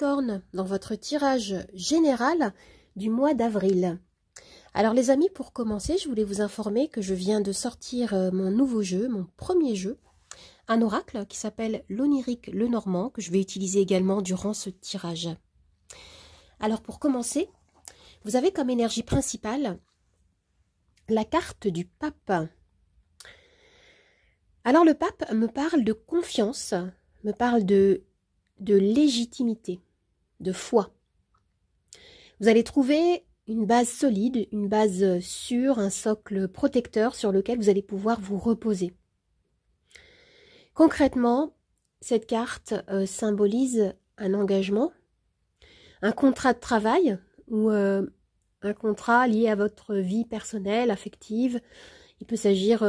Capricorne dans votre tirage général du mois d'avril. Alors les amis, pour commencer, je voulais vous informer que je viens de sortir mon nouveau jeu, mon premier jeu, un oracle qui s'appelle l'Onirique Lenormand, que je vais utiliser également durant ce tirage. Alors pour commencer, vous avez comme énergie principale la carte du pape. Alors le pape me parle de confiance, me parle de légitimité, de foi. Vous allez trouver une base solide, une base sûre, un socle protecteur sur lequel vous allez pouvoir vous reposer. Concrètement, cette carte symbolise un engagement, un contrat de travail ou un contrat lié à votre vie personnelle, affective. Il peut s'agir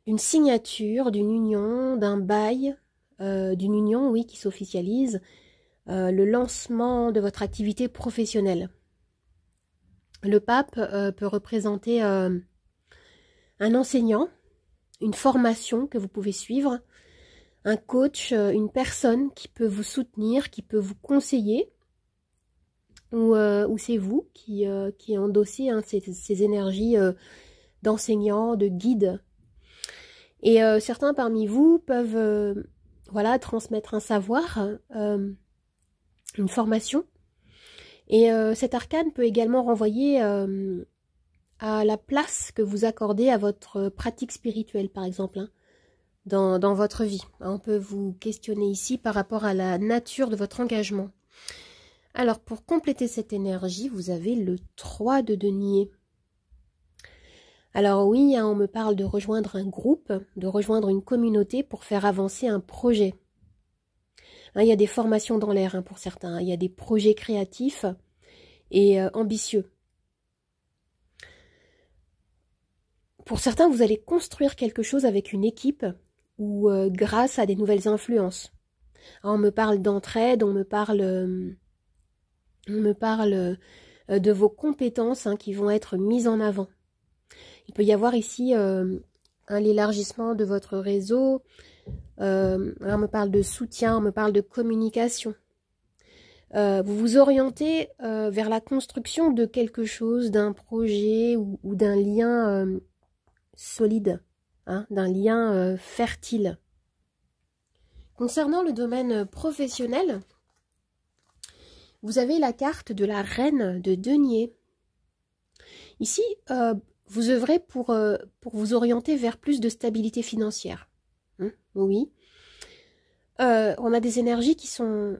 d'une signature, d'une union, d'un bail, d'une union, oui, qui s'officialise, le lancement de votre activité professionnelle. Le pape peut représenter un enseignant, une formation que vous pouvez suivre, un coach, une personne qui peut vous soutenir, qui peut vous conseiller, ou c'est vous qui endossez ces énergies d'enseignant, de guide. Et certains parmi vous peuvent voilà, transmettre un savoir, une formation. Et cet arcane peut également renvoyer à la place que vous accordez à votre pratique spirituelle, par exemple, hein, dans votre vie. On peut vous questionner ici par rapport à la nature de votre engagement. Alors, pour compléter cette énergie, vous avez le 3 de denier. Alors oui, hein, on me parle de rejoindre un groupe, de rejoindre une communauté pour faire avancer un projet. Hein, il y a des formations dans l'air, hein, pour certains. Hein, il y a des projets créatifs et ambitieux. Pour certains, vous allez construire quelque chose avec une équipe ou grâce à des nouvelles influences. Hein, on me parle d'entraide, on me parle de vos compétences, hein, qui vont être mises en avant. Il peut y avoir ici l'élargissement de votre réseau. On me parle de soutien, on me parle de communication. Vous vous orientez vers la construction de quelque chose, d'un projet ou d'un lien solide, hein, d'un lien fertile. Concernant le domaine professionnel, vous avez la carte de la reine de denier. Ici, vous œuvrez pour vous orienter vers plus de stabilité financière. Hein, oui. On a des énergies qui sont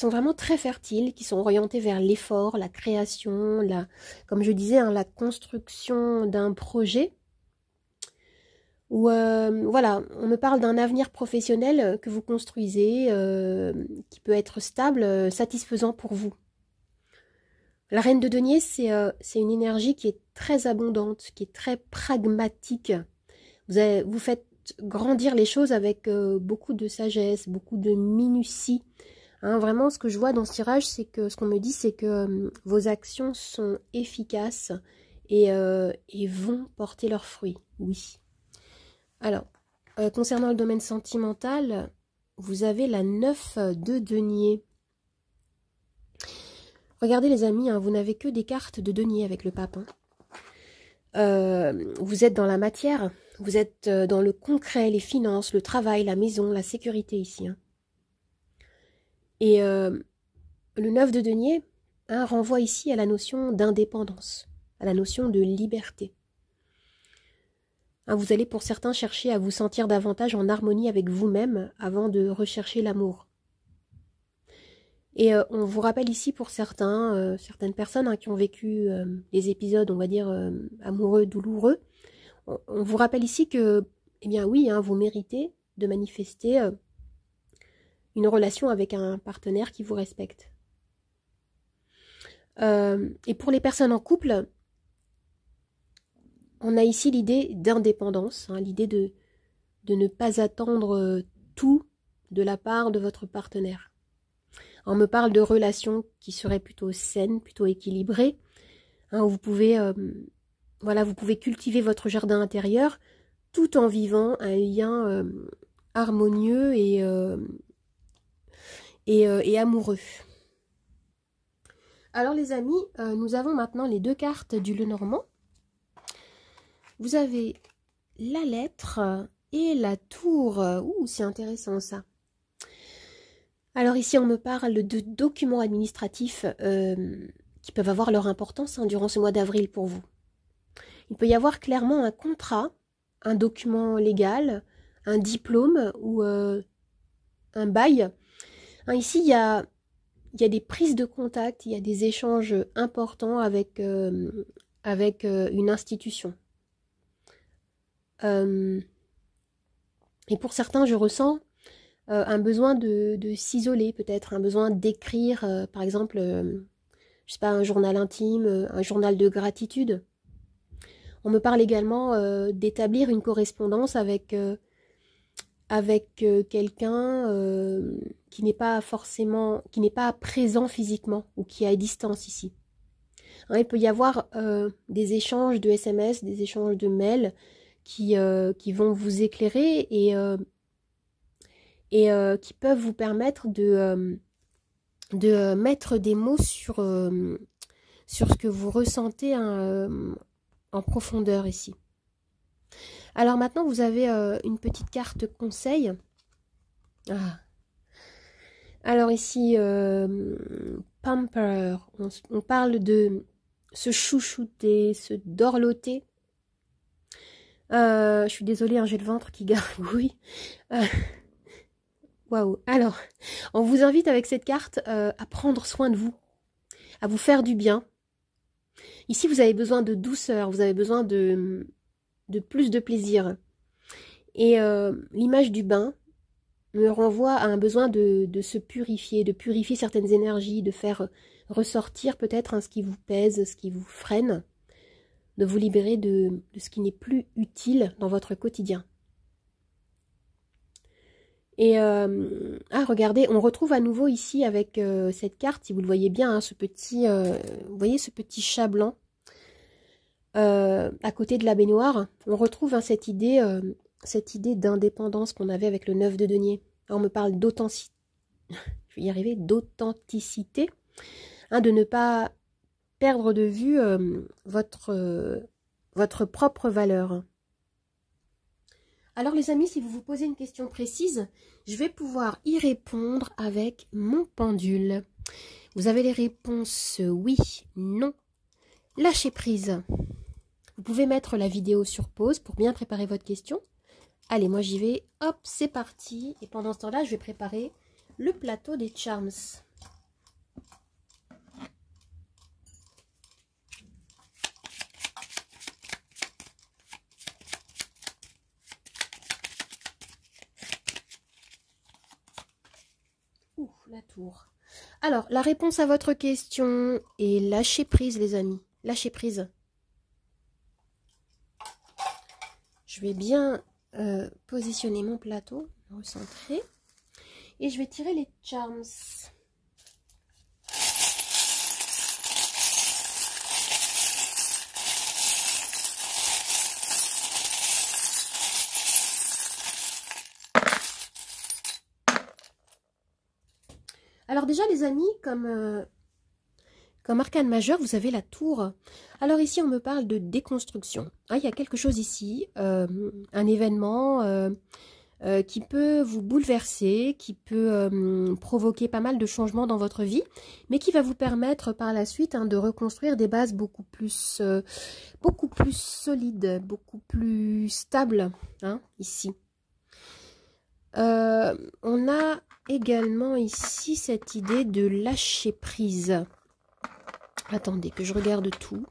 vraiment très fertiles, qui sont orientées vers l'effort, la création, comme je disais, hein, la construction d'un projet. Ou voilà, on me parle d'un avenir professionnel que vous construisez, qui peut être stable, satisfaisant pour vous. La reine de denier, c'est une énergie qui est très abondante, qui est très pragmatique. Vous faites grandir les choses avec beaucoup de sagesse, beaucoup de minutie. Hein, vraiment, ce que je vois dans ce tirage, c'est que ce qu'on me dit, c'est que vos actions sont efficaces et vont porter leurs fruits. Oui. Alors, concernant le domaine sentimental, vous avez la 9 de denier. Regardez les amis, hein, vous n'avez que des cartes de denier avec le pape. Hein. Vous êtes dans la matière, vous êtes dans le concret, les finances, le travail, la maison, la sécurité ici. Hein. Et le 9 de denier, hein, renvoie ici à la notion d'indépendance, à la notion de liberté. Hein, vous allez pour certains chercher à vous sentir davantage en harmonie avec vous-même avant de rechercher l'amour. Et on vous rappelle ici pour certaines personnes, hein, qui ont vécu des épisodes, on va dire, amoureux, douloureux, on vous rappelle ici que, eh bien oui, hein, vous méritez de manifester une relation avec un partenaire qui vous respecte. Et pour les personnes en couple, on a ici l'idée d'indépendance, hein, l'idée de ne pas attendre tout de la part de votre partenaire. On me parle de relations qui seraient plutôt saines, plutôt équilibrées, hein, où vous pouvez, voilà, vous pouvez cultiver votre jardin intérieur tout en vivant un lien harmonieux et et amoureux. Alors les amis, nous avons maintenant les 2 cartes du Lenormand. Vous avez la lettre et la tour. Ouh, c'est intéressant ça. Alors ici, on me parle de documents administratifs qui peuvent avoir leur importance durant ce mois d'avril pour vous. Il peut y avoir clairement un contrat, un document légal, un diplôme ou un bail. Ici, il y a des prises de contact, il y a des échanges importants avec une institution. Et pour certains, je ressens un besoin de s'isoler, peut-être un besoin d'écrire, par exemple, je sais pas, un journal intime, un journal de gratitude. On me parle également d'établir une correspondance avec quelqu'un qui n'est pas présent physiquement ou qui est à distance ici. Hein, il peut y avoir des échanges de SMS, des échanges de mails qui vont vous éclairer et qui peuvent vous permettre de mettre des mots sur ce que vous ressentez en profondeur ici. Alors maintenant, vous avez une petite carte conseil. Ah. Alors ici, pamper, on parle de se chouchouter, se dorloter. Je suis désolée, hein, j'ai le ventre qui gargouille. Waouh. Alors, on vous invite avec cette carte à prendre soin de vous, à vous faire du bien. Ici, vous avez besoin de douceur, vous avez besoin de plus de plaisir. Et l'image du bain me renvoie à un besoin de se purifier, de purifier certaines énergies, de faire ressortir peut-être ce qui vous pèse, ce qui vous freine, de vous libérer de ce qui n'est plus utile dans votre quotidien. Et regardez, on retrouve à nouveau ici avec cette carte, si vous le voyez bien, hein, vous voyez ce petit chat blanc à côté de la baignoire. On retrouve hein, cette idée d'indépendance qu'on avait avec le 9 de denier. On me parle d'authenticité, je vais y arriver, d'authenticité, hein, de ne pas perdre de vue votre propre valeur. Alors les amis, si vous vous posez une question précise, je vais pouvoir y répondre avec mon pendule. Vous avez les réponses oui, non, lâchez prise. Vous pouvez mettre la vidéo sur pause pour bien préparer votre question. Allez, moi j'y vais, hop, c'est parti. Et pendant ce temps-là, je vais préparer le plateau des charms. La tour. Alors, la réponse à votre question est lâcher prise, les amis. Lâcher prise. Je vais bien positionner mon plateau, recentrer. Et je vais tirer les charms. Alors déjà les amis, comme arcane majeur, vous avez la tour. Alors ici on me parle de déconstruction. Ah, il y a quelque chose ici, un événement qui peut vous bouleverser, qui peut provoquer pas mal de changements dans votre vie, mais qui va vous permettre par la suite de reconstruire des bases beaucoup plus solides, beaucoup plus stables, hein, ici. On a également ici cette idée de lâcher prise. Attendez que je regarde tout.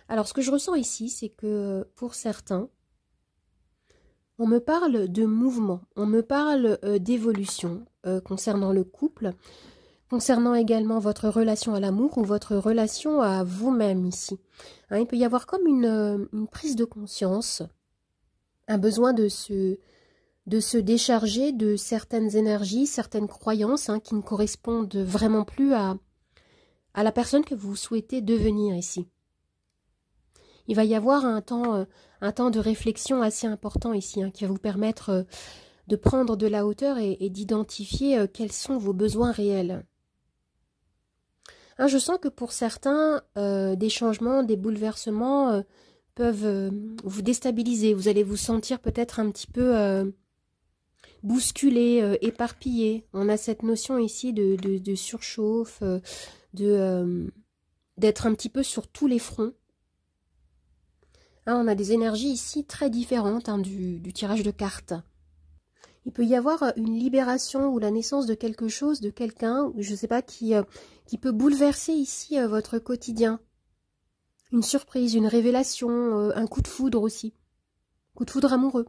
Alors ce que je ressens ici, c'est que pour certains, on me parle de mouvement, on me parle d'évolution concernant le couple, concernant également votre relation à l'amour ou votre relation à vous-même ici. Hein, il peut y avoir comme une prise de conscience, un besoin de se décharger de certaines énergies, certaines croyances hein, qui ne correspondent vraiment plus à la personne que vous souhaitez devenir ici. Il va y avoir un temps de réflexion assez important ici, hein, qui va vous permettre de prendre de la hauteur et d'identifier quels sont vos besoins réels. Hein, je sens que pour certains, des changements, des bouleversements peuvent vous déstabiliser. Vous allez vous sentir peut-être un petit peu bousculé, éparpillé. On a cette notion ici de surchauffe, d'être un petit peu sur tous les fronts. Hein, on a des énergies ici très différentes hein, du tirage de cartes. Il peut y avoir une libération ou la naissance de quelque chose, de quelqu'un, je ne sais pas, qui peut bouleverser ici votre quotidien. Une surprise, une révélation, un coup de foudre aussi. Coup de foudre amoureux.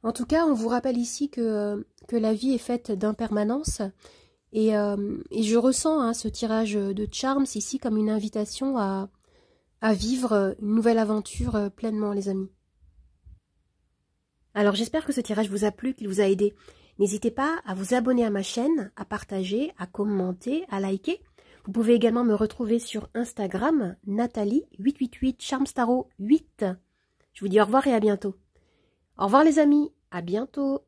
En tout cas, on vous rappelle ici que la vie est faite d'impermanence. Et je ressens hein, ce tirage de Charms ici comme une invitation à vivre une nouvelle aventure pleinement, les amis. Alors j'espère que ce tirage vous a plu, qu'il vous a aidé. N'hésitez pas à vous abonner à ma chaîne, à partager, à commenter, à liker. Vous pouvez également me retrouver sur Instagram, Nathalie888 Charmstaro 8. Je vous dis au revoir et à bientôt. Au revoir les amis, à bientôt.